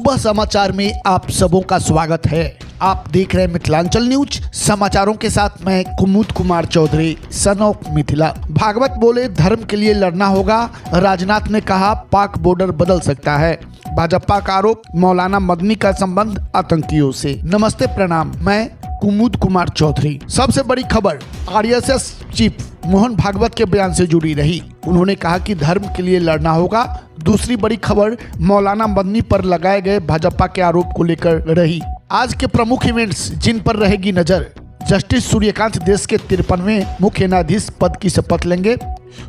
सुबह समाचार में आप सबों का स्वागत है। आप देख रहे हैं मिथिलांचल न्यूज। समाचारों के साथ मैं कुमुद कुमार चौधरी, सन ऑफ मिथिला। भागवत बोले धर्म के लिए लड़ना होगा। राजनाथ ने कहा पाक बॉर्डर बदल सकता है। भाजपा का आरोप, मौलाना मदनी का संबंध आतंकियों से। नमस्ते, प्रणाम, मैं कुमुद कुमार चौधरी। सबसे बड़ी खबर आरएसएस चीफ मोहन भागवत के बयान से जुड़ी रही। उन्होंने कहा कि धर्म के लिए लड़ना होगा। दूसरी बड़ी खबर मुलाना मदनी पर लगाए गए भाजपा के आरोप को लेकर रही। आज के प्रमुख इवेंट्स जिन पर रहेगी नजर। जस्टिस सूर्यकांत देश के 53वें मुख्य न्यायाधीश पद की शपथ लेंगे।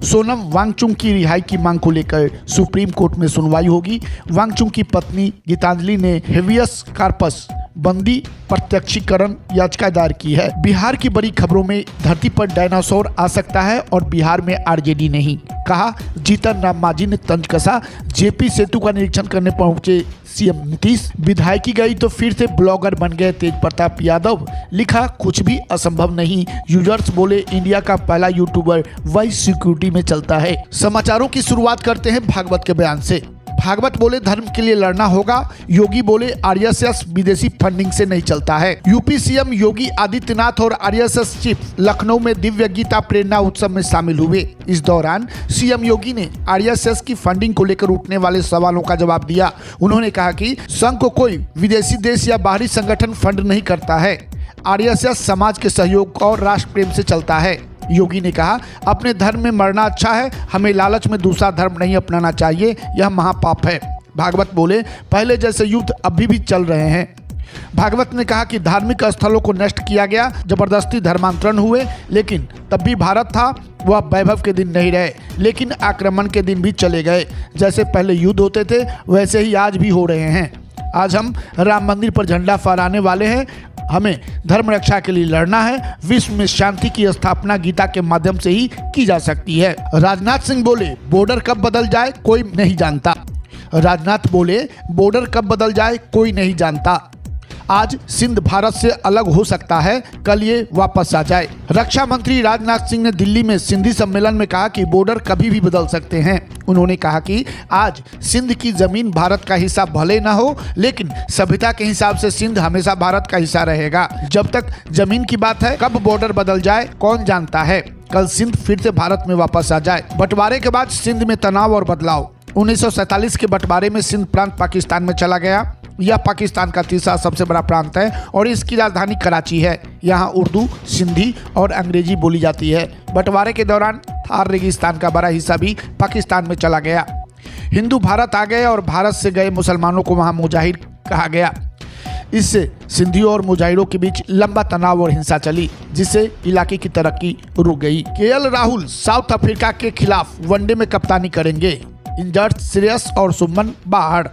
सोनम वांगचुक की रिहाई की मांग को लेकर सुप्रीम कोर्ट में सुनवाई होगी। वांगचुक की पत्नी गीतांजलि ने हेवियस कार्पस बंदी प्रत्यक्षीकरण याचिका दायर की है। बिहार की बड़ी खबरों में धरती पर डायनासोर आ सकता है और बिहार में आरजेडी नहीं, कहा जीतन राम मांझी ने तंज कसा। जेपी सेतु का निरीक्षण करने पहुंचे सीएम नीतीश। विधायकी गई तो फिर से ब्लॉगर बन गए तेज प्रताप यादव। लिखा कुछ भी असंभव नहीं। यूजर्स बोले इंडिया का पहला यूट्यूबर वाइस सिक्योरिटी में चलता है। समाचारों की शुरुआत करते हैं भागवत के बयान से। भागवत बोले धर्म के लिए लड़ना होगा। योगी बोले आरएसएस विदेशी फंडिंग से नहीं चलता है। यूपी सीएम योगी आदित्यनाथ और आरएसएस चीफ लखनऊ में दिव्य गीता प्रेरणा उत्सव में शामिल हुए। इस दौरान सीएम योगी ने आरएसएस की फंडिंग को लेकर उठने वाले सवालों का जवाब दिया। उन्होंने कहा कि संघ को कोई विदेशी देश या बाहरी संगठन फंड नहीं करता है। आरएसएस समाज के सहयोग और राष्ट्र प्रेम से चलता है। योगी ने कहा अपने धर्म में मरना अच्छा है, हमें लालच में दूसरा धर्म नहीं अपनाना चाहिए, यह महापाप है। भागवत बोले पहले जैसे युद्ध अभी भी चल रहे हैं। भागवत ने कहा कि धार्मिक स्थलों को नष्ट किया गया, जबरदस्ती धर्मांतरण हुए, लेकिन तब भी भारत था, वह वैभव के दिन नहीं रहे, लेकिन आक्रमण के दिन भी चले गए। जैसे पहले युद्ध होते थे वैसे ही आज भी हो रहे हैं। आज हम राम मंदिर पर झंडा फहराने वाले हैं। हमें धर्म रक्षा के लिए लड़ना है। विश्व में शांति की स्थापना गीता के माध्यम से ही की जा सकती है। राजनाथ सिंह बोले बॉर्डर कब बदल जाए कोई नहीं जानता। राजनाथ बोले बॉर्डर कब बदल जाए कोई नहीं जानता। आज सिंध भारत से अलग हो सकता है, कल ये वापस आ जाए। रक्षा मंत्री राजनाथ सिंह ने दिल्ली में सिंधी सम्मेलन में कहा कि बॉर्डर कभी भी बदल सकते हैं। उन्होंने कहा कि आज सिंध की जमीन भारत का हिस्सा भले न हो, लेकिन सभ्यता के हिसाब से सिंध हमेशा भारत का हिस्सा रहेगा। जब तक जमीन की बात है, कब बॉर्डर बदल जाए कौन जानता है। कल सिंध फिर से भारत में वापस आ जाए। बंटवारे के बाद सिंध में तनाव और बदलाव। 1947 के बंटवारे में सिंध प्रांत पाकिस्तान में चला गया। यह पाकिस्तान का तीसरा सबसे बड़ा प्रांत है और इसकी राजधानी कराची है। यहाँ उर्दू, सिंधी और अंग्रेजी बोली जाती है। बंटवारे के दौरान थार रेगिस्तान का बड़ा हिस्सा भी पाकिस्तान में चला गया। हिंदू भारत आ गए और भारत से गए मुसलमानों को वहाँ मुजाहिर कहा गया। इससे सिंधियों और मुजाहिरों के बीच लंबा तनाव और हिंसा चली, जिससे इलाके की तरक्की रुक गई। केएल राहुल साउथ अफ्रीका के खिलाफ वनडे में कप्तानी करेंगे। इंजर्ड श्रेयस और सुमन बाहर।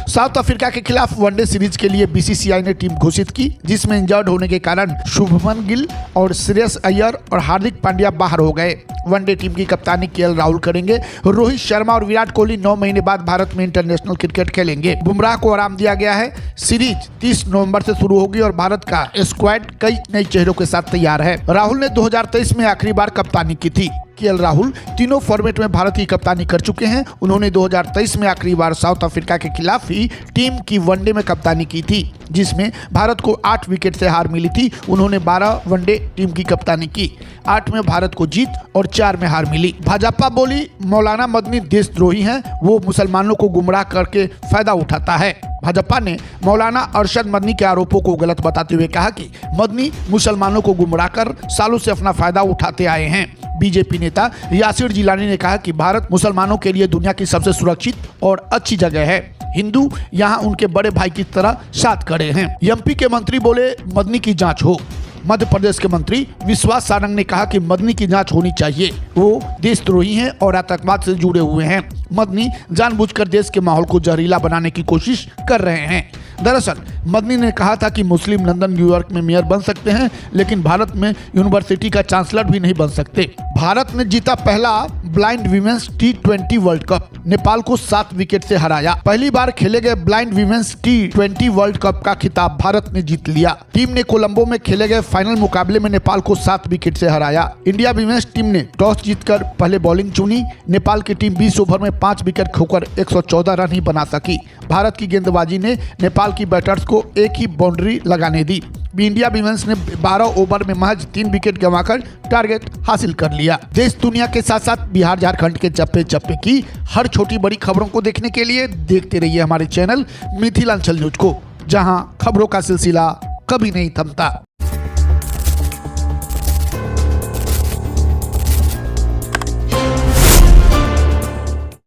साउथ अफ्रीका के खिलाफ वनडे सीरीज के लिए बीसीसीआई ने टीम घोषित की, जिसमें इंजर्ड होने के कारण शुभमन गिल और श्रेयस अय्यर और हार्दिक पांड्या बाहर हो गए। वनडे टीम की कप्तानी केएल राहुल करेंगे। रोहित शर्मा और विराट कोहली 9 महीने बाद भारत में इंटरनेशनल क्रिकेट खेलेंगे। बुमराह को आराम दिया गया है। सीरीज 30 नवंबर से शुरू होगी और भारत का स्क्वाड कई नए चेहरों के साथ तैयार है। राहुल ने 2023 में आखिरी बार कप्तानी की थी। केएल राहुल तीनों फॉर्मेट में भारत की कप्तानी कर चुके हैं। उन्होंने 2023 में आखिरी बार साउथ अफ्रीका के खिलाफ ही टीम की वनडे में कप्तानी की थी, जिसमें भारत को 8 विकेट से हार मिली थी। उन्होंने 12 वनडे टीम की कप्तानी की। 8 में भारत को जीत और 4 में हार मिली। भाजपा बोली मौलाना मदनी देशद्रोही हैं, वो मुसलमानों को गुमराह करके फायदा उठाता है। भाजपा ने मौलाना अरशद मदनी के आरोपों को गलत बताते हुए कहा कि मदनी मुसलमानों को गुमराह कर सालों से अपना फायदा उठाते आए हैं। बीजेपी नेता यासिर जिलानी ने कहा कि भारत मुसलमानों के लिए दुनिया की सबसे सुरक्षित और अच्छी जगह है। हिंदू यहाँ उनके बड़े भाई की तरह साथ खड़े हैं। एमपी के मंत्री बोले मदनी की जांच हो। मध्य प्रदेश के मंत्री विश्वास सारंग ने कहा कि मदनी की जांच होनी चाहिए। वो देशद्रोही हैं और आतंकवाद से जुड़े हुए हैं। मदनी जानबूझकर देश के माहौल को जहरीला बनाने की कोशिश कर रहे हैं। दरअसल मदनी ने कहा था कि मुस्लिम लंदन न्यूयॉर्क में मेयर बन सकते हैं, लेकिन भारत में यूनिवर्सिटी का चांसलर भी नहीं बन सकते। भारत ने जीता पहला blind women's T20 world cup, Nepal को 7 विकेट से हराया। पहली बार खेले गए blind women's T20 world cup का खिताब भारत ने जीत लिया। टीम ने कोलंबो में खेले गए फाइनल मुकाबले में नेपाल को 7 विकेट से हराया। इंडिया वीमेंस टीम ने टॉस जीतकर पहले बॉलिंग चुनी। नेपाल की टीम 20 ओवर में 5 विकेट खोकर 114 रन ही बना सकी। भारत की गेंदबाजी ने नेपाल की बैटर्स को एक ही बाउंड्री लगाने दी। इंडिया वीमेंस ने 12 ओवर में महज 3 विकेट गंवाकर टारगेट हासिल कर लिया। देश दुनिया के साथ साथ बिहार झारखंड के चप्पे चप्पे की हर छोटी बड़ी खबरों को देखने के लिए देखते रहिए हमारे चैनल मिथिलांचल न्यूज को, जहां खबरों का सिलसिला कभी नहीं थमता।